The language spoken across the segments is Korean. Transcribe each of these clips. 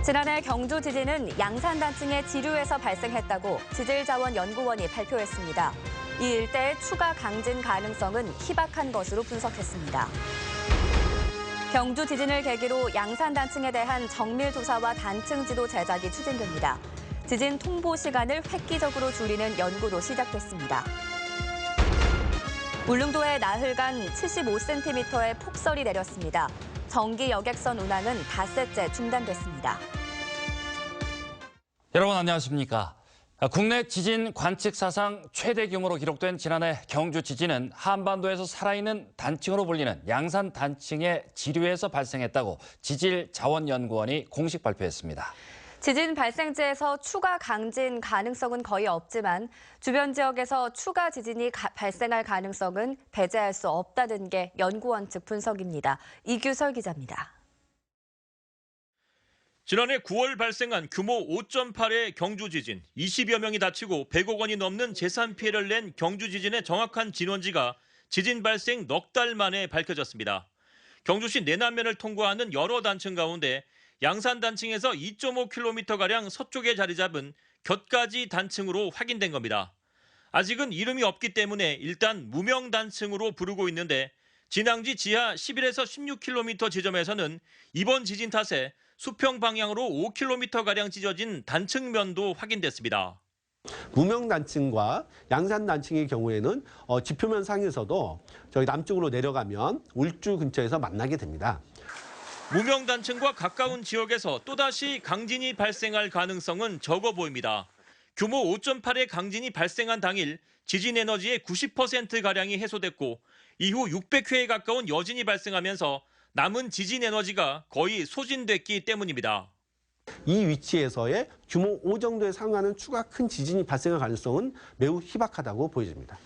지난해 경주 지진은 양산 단층의 지류에서 발생했다고 지질자원연구원이 발표했습니다. 이 일대의 추가 강진 가능성은 희박한 것으로 분석했습니다. 경주 지진을 계기로 양산 단층에 대한 정밀 조사와 단층 지도 제작이 추진됩니다. 지진 통보 시간을 획기적으로 줄이는 연구도 시작됐습니다. 울릉도의 나흘간 75cm의 폭설이 내렸습니다. 정기 여객선 운항은 닷새째 중단됐습니다. 여러분 안녕하십니까? 국내 지진 관측 사상 최대 규모로 기록된 지난해 경주 지진은 한반도에서 살아있는 단층으로 불리는 양산 단층의 지류에서 발생했다고 지질자원연구원이 공식 발표했습니다. 지진 발생지에서 추가 강진 가능성은 거의 없지만 주변 지역에서 추가 지진이 발생할 가능성은 배제할 수 없다는 게 연구원 측 분석입니다. 이규설 기자입니다. 지난해 9월 발생한 규모 5.8의 경주 지진, 20여 명이 다치고 100억 원이 넘는 재산 피해를 낸 경주 지진의 정확한 진원지가 지진 발생 넉 달 만에 밝혀졌습니다. 경주시 내남면을 통과하는 여러 단층 가운데 양산 단층에서 2.5km가량 서쪽에 자리 잡은 곁가지 단층으로 확인된 겁니다. 아직은 이름이 없기 때문에 일단 무명 단층으로 부르고 있는데 진앙지 지하 11에서 16km 지점에서는 이번 지진 탓에 수평 방향으로 5km가량 찢어진 단층면도 확인됐습니다. 무명 단층과 양산 단층의 경우에는 지표면 상에서도 저희 남쪽으로 내려가면 울주 근처에서 만나게 됩니다. 무명 단층과 가까운 지역에서 또다시 강진이 발생할 가능성은 적어 보입니다. 규모 5.8의 강진이 발생한 당일 지진 에너지의 90%가량이 해소됐고 이후 600회에 가까운 여진이 발생하면서 남은 지진 에너지가 거의 소진됐기 때문입니다. 이 위치에서의 규모 5 정도에 상하는 추가 큰 지진이 발생할 가능성은 매우 희박하다고 보여집니다.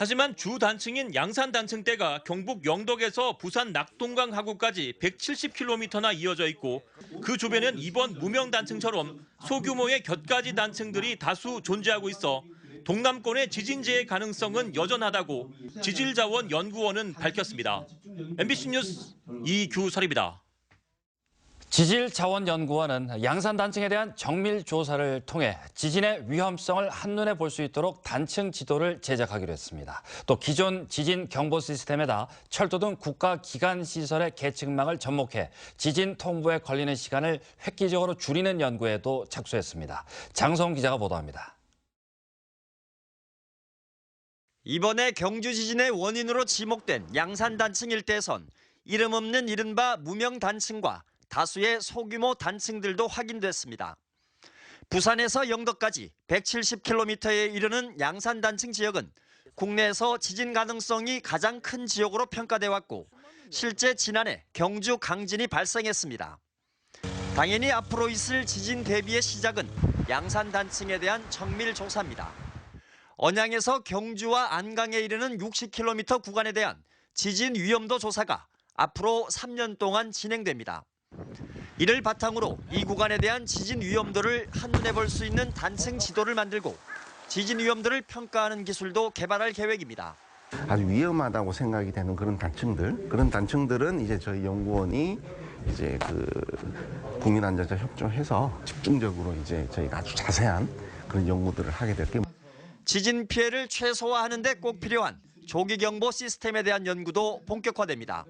하지만 주 단층인 양산 단층대가 경북 영덕에서 부산 낙동강 하구까지 170km나 이어져 있고 그 주변엔 이번 무명 단층처럼 소규모의 곁가지 단층들이 다수 존재하고 있어 동남권의 지진재해 가능성은 여전하다고 지질자원연구원은 밝혔습니다. MBC 뉴스 이규설입니다. 지질자원연구원은 양산 단층에 대한 정밀 조사를 통해 지진의 위험성을 한눈에 볼 수 있도록 단층 지도를 제작하기로 했습니다. 또 기존 지진 경보 시스템에다 철도 등 국가 기관 시설의 계층망을 접목해 지진 통보에 걸리는 시간을 획기적으로 줄이는 연구에도 착수했습니다. 장성훈 기자가 보도합니다. 이번에 경주 지진의 원인으로 지목된 양산 단층 일대에선 이름 없는 이른바 무명 단층과 다수의 소규모 단층들도 확인됐습니다. 부산에서 영덕까지 170km에 이르는 양산 단층 지역은 국내에서 지진 가능성이 가장 큰 지역으로 평가돼 왔고 실제 지난해 경주 강진이 발생했습니다. 당연히 앞으로 있을 지진 대비의 시작은 양산 단층에 대한 정밀 조사입니다. 언양에서 경주와 안강에 이르는 60km 구간에 대한 지진 위험도 조사가 앞으로 3년 동안 진행됩니다. 이를 바탕으로 이 구간에 대한 지진 위험도를 한눈에 볼 수 있는 단층 지도를 만들고 지진 위험도를 평가하는 기술도 개발할 계획입니다. 아주 위험하다고 생각이 되는 그런 단층들은 이제 저희 연구원이 이제 국민안전자 협조해서 집중적으로 이제 저희가 아주 자세한 그런 연구들을 하게 될 겁니다. 지진 피해를 최소화하는 데 꼭 필요한 조기 경보 시스템에 대한 연구도 본격화됩니다.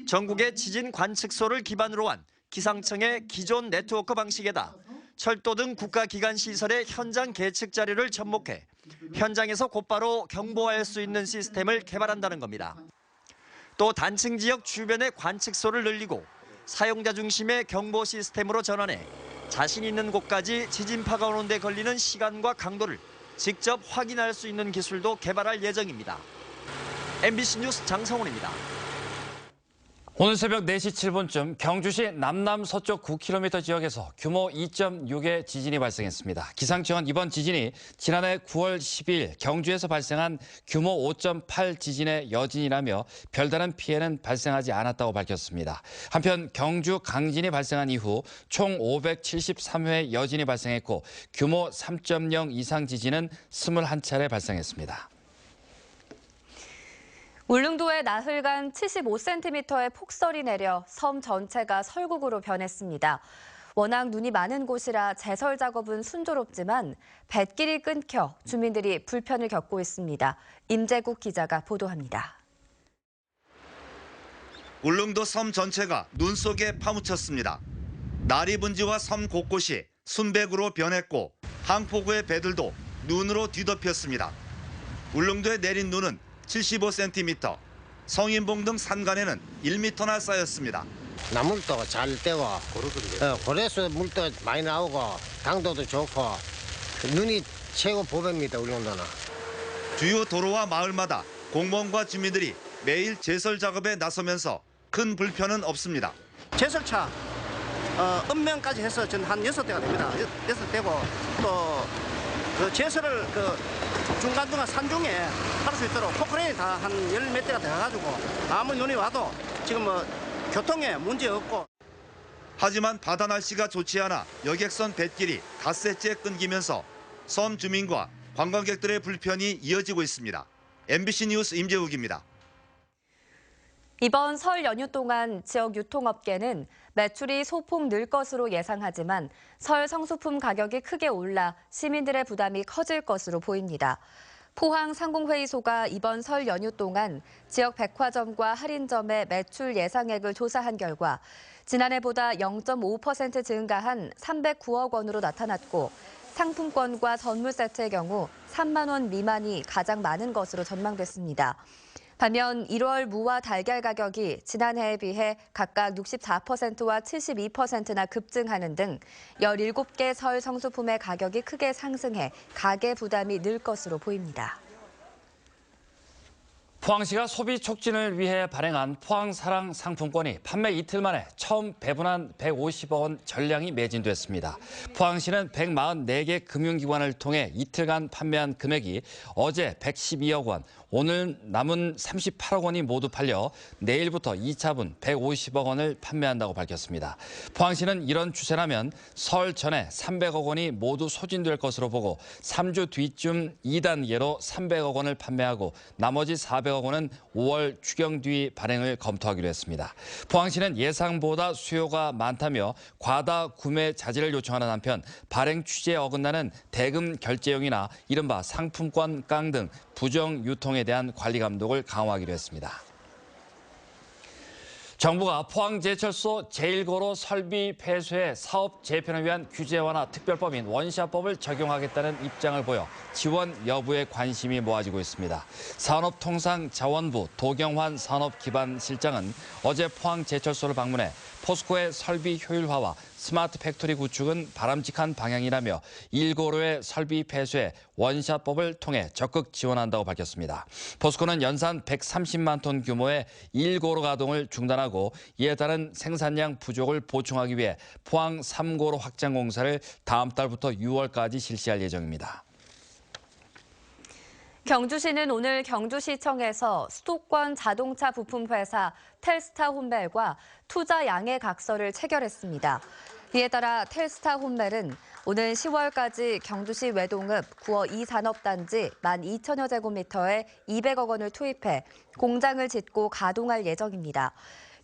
전국의 지진 관측소를 기반으로 한 기상청의 기존 네트워크 방식에다 철도 등 국가기관 시설의 현장 계측 자료를 접목해 현장에서 곧바로 경보할 수 있는 시스템을 개발한다는 겁니다. 또 단층 지역 주변의 관측소를 늘리고 사용자 중심의 경보 시스템으로 전환해 자신 있는 곳까지 지진파가 오는 데 걸리는 시간과 강도를 직접 확인할 수 있는 기술도 개발할 예정입니다. MBC 뉴스 장성훈입니다. 오늘 새벽 4시 7분쯤 경주시 남남서쪽 9km 지역에서 규모 2.6의 지진이 발생했습니다. 기상청은 이번 지진이 지난해 9월 12일 경주에서 발생한 규모 5.8 지진의 여진이라며 별다른 피해는 발생하지 않았다고 밝혔습니다. 한편 경주 강진이 발생한 이후 총 573회 여진이 발생했고 규모 3.0 이상 지진은 21차례 발생했습니다. 울릉도에 나흘간 75cm의 폭설이 내려 섬 전체가 설국으로 변했습니다. 워낙 눈이 많은 곳이라 제설 작업은 순조롭지만 뱃길이 끊겨 주민들이 불편을 겪고 있습니다. 임재국 기자가 보도합니다. 울릉도 섬 전체가 눈 속에 파묻혔습니다. 나리분지와 섬 곳곳이 순백으로 변했고 항포구의 배들도 눈으로 뒤덮였습니다. 울릉도에 내린 눈은 75cm, 성인봉 등 산간에는 1m나 쌓였습니다. 나물도 잘 떼고 고래수 물도 많이 나오고 당도도 좋고 눈이 최고 보배입니다. 울릉도는. 주요 도로와 마을마다 공무원과 주민들이 매일 제설 작업에 나서면서 큰 불편은 없습니다. 제설차 읍면까지 해서 전 한 6대가 됩니다. 6대고 또 그 제설을 그 중간중간 산중에 할 수 있도록 포크레인이 다 한 10몇 대가 돼가지고 아무리 눈이 와도 지금 뭐 교통에 문제 없고. 하지만 바다 날씨가 좋지 않아 여객선 뱃길이 닷새째 끊기면서 섬 주민과 관광객들의 불편이 이어지고 있습니다. MBC 뉴스 임재욱입니다. 이번 설 연휴 동안 지역 유통업계는 매출이 소폭 늘 것으로 예상하지만 설 성수품 가격이 크게 올라 시민들의 부담이 커질 것으로 보입니다. 포항 상공회의소가 이번 설 연휴 동안 지역 백화점과 할인점의 매출 예상액을 조사한 결과 지난해보다 0.5% 증가한 309억 원으로 나타났고 상품권과 선물 세트의 경우 3만 원 미만이 가장 많은 것으로 전망됐습니다. 반면 1월 무와 달걀 가격이 지난해에 비해 각각 64%와 72%나 급증하는 등 17개 설 성수품의 가격이 크게 상승해 가계 부담이 늘 것으로 보입니다. 포항시가 소비 촉진을 위해 발행한 포항사랑 상품권이 판매 이틀 만에 처음 배분한 150억 원 전량이 매진됐습니다. 포항시는 144개 금융기관을 통해 이틀간 판매한 금액이 어제 112억 원, 오늘 남은 38억 원이 모두 팔려 내일부터 2차분 150억 원을 판매한다고 밝혔습니다. 포항시는 이런 추세라면 설 전에 300억 원이 모두 소진될 것으로 보고 3주 뒤쯤 2단계로 300억 원을 판매하고 나머지 400억 원은 5월 추경 뒤 발행을 검토하기로 했습니다. 포항시는 예상보다 수요가 많다며 과다 구매 자제를 요청하는 한편 발행 취지에 어긋나는 대금 결제용이나 이른바 상품권 깡 등 부정 유통에 대한 관리 감독을 강화하기로 했습니다. 정부가 포항제철소 제1고로 설비 폐쇄 사업 재편을 위한 규제 완화 특별법인 원샷법을 적용하겠다는 입장을 보여 지원 여부에 관심이 모아지고 있습니다. 산업통상자원부 도경환 산업기반실장은 어제 포항제철소를 방문해 포스코의 설비 효율화와 스마트 팩토리 구축은 바람직한 방향이라며 1고로의 설비 폐쇄 원샷법을 통해 적극 지원한다고 밝혔습니다. 포스코는 연산 130만 톤 규모의 1고로 가동을 중단하고 이에 따른 생산량 부족을 보충하기 위해 포항 3고로 확장 공사를 다음 달부터 6월까지 실시할 예정입니다. 경주시는 오늘 경주시청에서 수도권 자동차 부품 회사 텔스타 혼멜과 투자 양해 각서를 체결했습니다. 이에 따라 텔스타 혼멜은 오는 10월까지 경주시 외동읍 구어 2산업단지 12,000여 제곱미터에 200억 원을 투입해 공장을 짓고 가동할 예정입니다.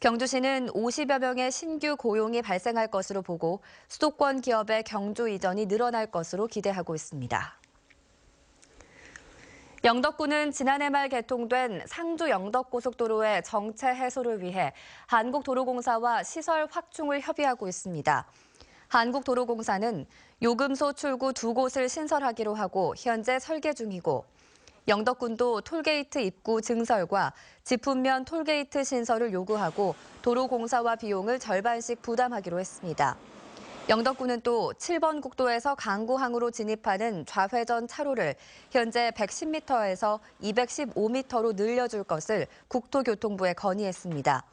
경주시는 50여 명의 신규 고용이 발생할 것으로 보고 수도권 기업의 경주 이전이 늘어날 것으로 기대하고 있습니다. 영덕군은 지난해 말 개통된 상주 영덕고속도로의 정체 해소를 위해 한국도로공사와 시설 확충을 협의하고 있습니다. 한국도로공사는 요금소 출구 2곳을 신설하기로 하고 현재 설계 중이고 영덕군도 톨게이트 입구 증설과 지품면 톨게이트 신설을 요구하고 도로공사와 비용을 절반씩 부담하기로 했습니다. 영덕군은 또 7번 국도에서 강구항으로 진입하는 좌회전 차로를 현재 110m에서 215m로 늘려줄 것을 국토교통부에 건의했습니다.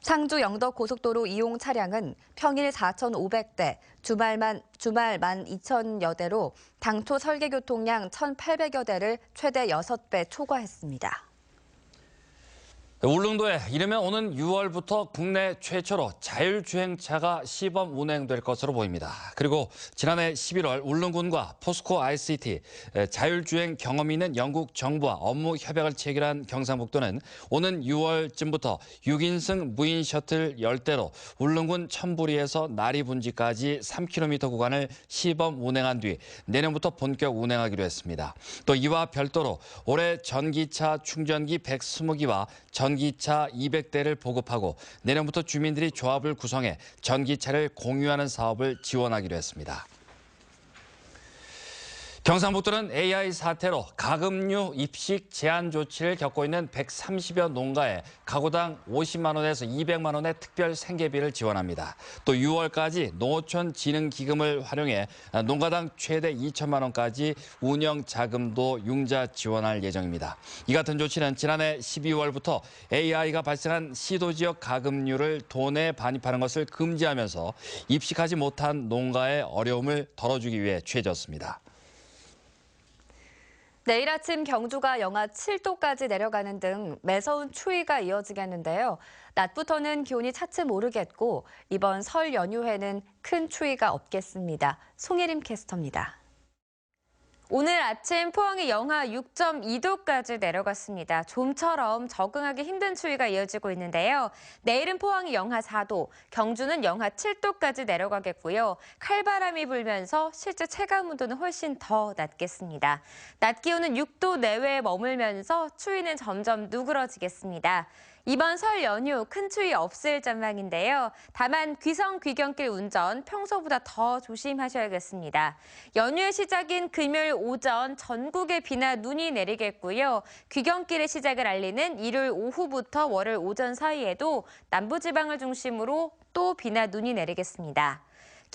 상주 영덕고속도로 이용 차량은 평일 4,500대, 주말 12,000여 대로 당초 설계 교통량 1,800여 대를 최대 6배 초과했습니다. 울릉도에 이르면 오는 6월부터 국내 최초로 자율주행차가 시범 운행될 것으로 보입니다. 그리고 지난해 11월 울릉군과 포스코 ICT 자율주행 경험이 있는 영국 정부와 업무 협약을 체결한 경상북도는 오는 6월쯤부터 6인승 무인 셔틀 10대로 울릉군 천부리에서 나리분지까지 3km 구간을 시범 운행한 뒤 내년부터 본격 운행하기로 했습니다. 또 이와 별도로 올해 전기차 충전기 120기와 전기차 200대를 보급하고 내년부터 주민들이 조합을 구성해 전기차를 공유하는 사업을 지원하기로 했습니다. 경상북도는 AI 사태로 가금류 입식 제한 조치를 겪고 있는 130여 농가에 가구당 50만 원에서 200만 원의 특별 생계비를 지원합니다. 또 6월까지 농어촌진흥기금을 활용해 농가당 최대 2천만 원까지 운영 자금도 융자 지원할 예정입니다. 이 같은 조치는 지난해 12월부터 AI가 발생한 시도지역 가금류를 도내에 반입하는 것을 금지하면서 입식하지 못한 농가의 어려움을 덜어주기 위해 취해졌습니다. 내일 아침 경주가 영하 7도까지 내려가는 등 매서운 추위가 이어지겠는데요. 낮부터는 기온이 차츰 오르겠고 이번 설 연휴에는 큰 추위가 없겠습니다. 송혜림 캐스터입니다. 오늘 아침 포항이 영하 6.2도까지 내려갔습니다. 좀처럼 적응하기 힘든 추위가 이어지고 있는데요. 내일은 포항이 영하 4도, 경주는 영하 7도까지 내려가겠고요. 칼바람이 불면서 실제 체감 온도는 훨씬 더 낮겠습니다. 낮 기온은 6도 내외에 머물면서 추위는 점점 누그러지겠습니다. 이번 설 연휴 큰 추위 없을 전망인데요. 다만 귀성 귀경길 운전 평소보다 더 조심하셔야겠습니다. 연휴의 시작인 금요일 오전 전국에 비나 눈이 내리겠고요. 귀경길의 시작을 알리는 일요일 오후부터 월요일 오전 사이에도 남부지방을 중심으로 또 비나 눈이 내리겠습니다.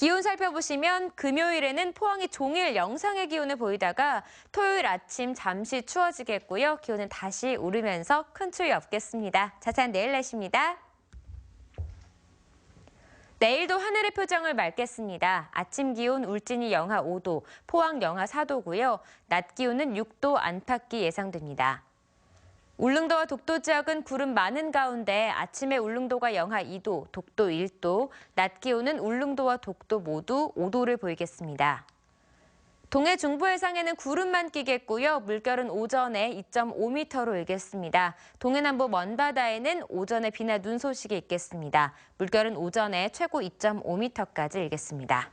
기온 살펴보시면 금요일에는 포항이 종일 영상의 기온을 보이다가 토요일 아침 잠시 추워지겠고요. 기온은 다시 오르면서 큰 추위 없겠습니다. 자세한 내일 날씨입니다. 내일도 하늘의 표정을 맑겠습니다. 아침 기온 울진이 영하 5도, 포항 영하 4도고요. 낮 기온은 6도 안팎이 예상됩니다. 울릉도와 독도 지역은 구름 많은 가운데 아침에 울릉도가 영하 2도, 독도 1도, 낮 기온은 울릉도와 독도 모두 5도를 보이겠습니다. 동해 중부 해상에는 구름만 끼겠고요. 물결은 오전에 2.5m로 일겠습니다. 동해 남부 먼바다에는 오전에 비나 눈 소식이 있겠습니다. 물결은 오전에 최고 2.5m까지 일겠습니다.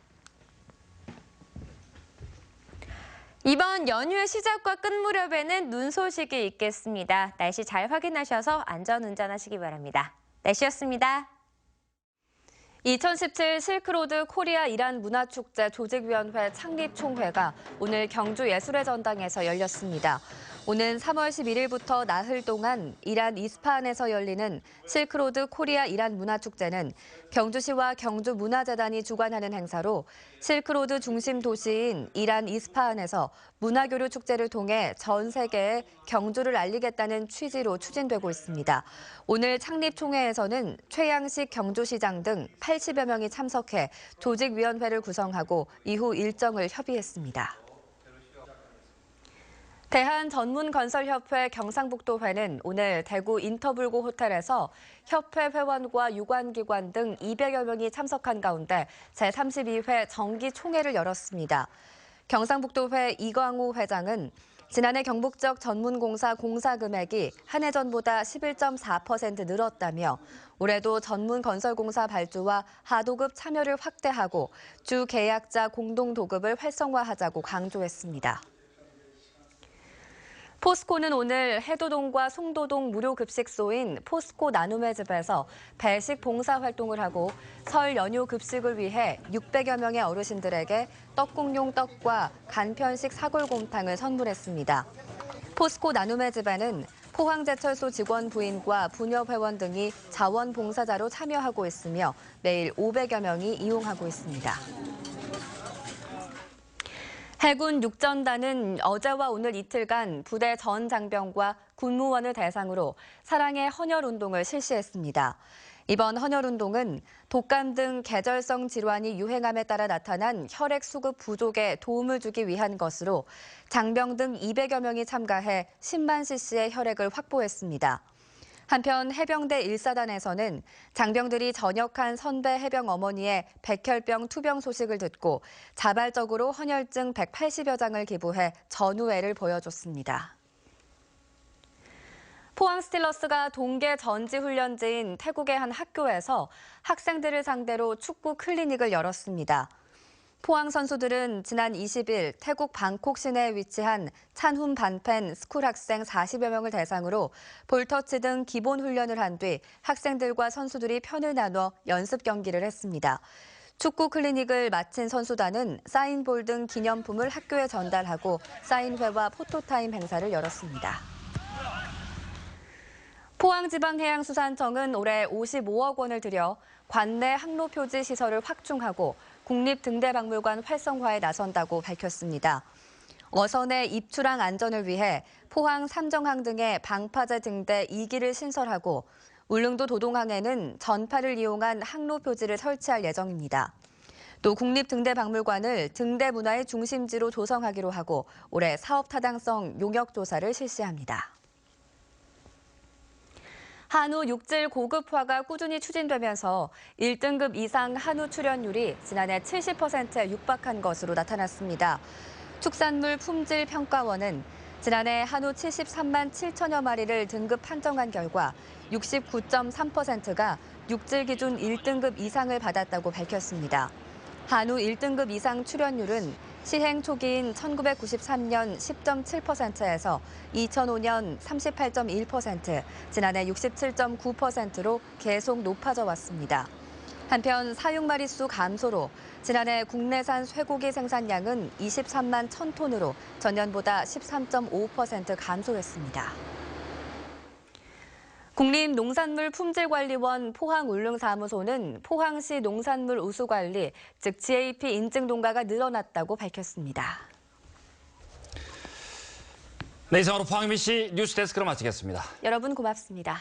이번 연휴의 시작과 끝 무렵에는 눈 소식이 있겠습니다. 날씨 잘 확인하셔서 안전운전하시기 바랍니다. 날씨였습니다. 2017 실크로드 코리아 이란 문화축제 조직위원회 창립총회가 오늘 경주 예술의 전당에서 열렸습니다. 오는 3월 11일부터 나흘 동안 이란 이스파한에서 열리는 실크로드 코리아 이란 문화축제는 경주시와 경주문화재단이 주관하는 행사로 실크로드 중심 도시인 이란 이스파한에서 문화교류 축제를 통해 전 세계에 경주를 알리겠다는 취지로 추진되고 있습니다. 오늘 창립총회에서는 최양식 경주시장 등 80여 명이 참석해 조직위원회를 구성하고 이후 일정을 협의했습니다. 대한전문건설협회 경상북도회는 오늘 대구 인터불고 호텔에서 협회 회원과 유관기관 등 200여 명이 참석한 가운데 제32회 정기총회를 열었습니다. 경상북도회 이광우 회장은 지난해 경북적 전문공사 공사 금액이 한 해 전보다 11.4% 늘었다며 올해도 전문건설공사 발주와 하도급 참여를 확대하고 주 계약자 공동도급을 활성화하자고 강조했습니다. 포스코는 오늘 해도동과 송도동 무료급식소인 포스코 나눔의 집에서 배식 봉사활동을 하고 설 연휴 급식을 위해 600여 명의 어르신들에게 떡국용 떡과 간편식 사골곰탕을 선물했습니다. 포스코 나눔의 집에는 포항제철소 직원 부인과 부녀회원 등이 자원봉사자로 참여하고 있으며 매일 500여 명이 이용하고 있습니다. 해군 육전단은 어제와 오늘 이틀간 부대 전 장병과 군무원을 대상으로 사랑의 헌혈운동을 실시했습니다. 이번 헌혈운동은 독감 등 계절성 질환이 유행함에 따라 나타난 혈액 수급 부족에 도움을 주기 위한 것으로 장병 등 200여 명이 참가해 10만 cc의 혈액을 확보했습니다. 한편 해병대 1사단에서는 장병들이 전역한 선배 해병 어머니의 백혈병 투병 소식을 듣고 자발적으로 헌혈증 180여 장을 기부해 전우애를 보여줬습니다. 포항 스틸러스가 동계 전지훈련지인 태국의 한 학교에서 학생들을 상대로 축구 클리닉을 열었습니다. 포항 선수들은 지난 20일 태국 방콕 시내에 위치한 찬훈 반펜 스쿨 학생 40여 명을 대상으로 볼터치 등 기본 훈련을 한 뒤 학생들과 선수들이 편을 나눠 연습 경기를 했습니다. 축구 클리닉을 마친 선수단은 사인볼 등 기념품을 학교에 전달하고 사인회와 포토타임 행사를 열었습니다. 포항지방해양수산청은 올해 55억 원을 들여 관내 항로표지 시설을 확충하고 국립등대박물관 활성화에 나선다고 밝혔습니다. 어선의 입출항 안전을 위해 포항 삼정항 등의 방파제 등대 2기를 신설하고 울릉도 도동항에는 전파를 이용한 항로표지를 설치할 예정입니다. 또 국립등대박물관을 등대 문화의 중심지로 조성하기로 하고 올해 사업 타당성 용역 조사를 실시합니다. 한우 육질 고급화가 꾸준히 추진되면서 1등급 이상 한우 출연율이 지난해 70%에 육박한 것으로 나타났습니다. 축산물 품질평가원은 지난해 한우 73만 7천여 마리를 등급 판정한 결과 69.3%가 육질 기준 1등급 이상을 받았다고 밝혔습니다. 한우 1등급 이상 출연율은 시행 초기인 1993년 10.7%에서 2005년 38.1%, 지난해 67.9%로 계속 높아져 왔습니다. 한편 사육마리수 감소로 지난해 국내산 쇠고기 생산량은 23만 1,000톤으로 전년보다 13.5% 감소했습니다. 국립농산물품질관리원 포항울릉사무소는 포항시 농산물 우수관리, 즉 GAP 인증 농가가 늘어났다고 밝혔습니다. 네, 이상으로 포항 MBC 뉴스데스크로 마치겠습니다. 여러분 고맙습니다.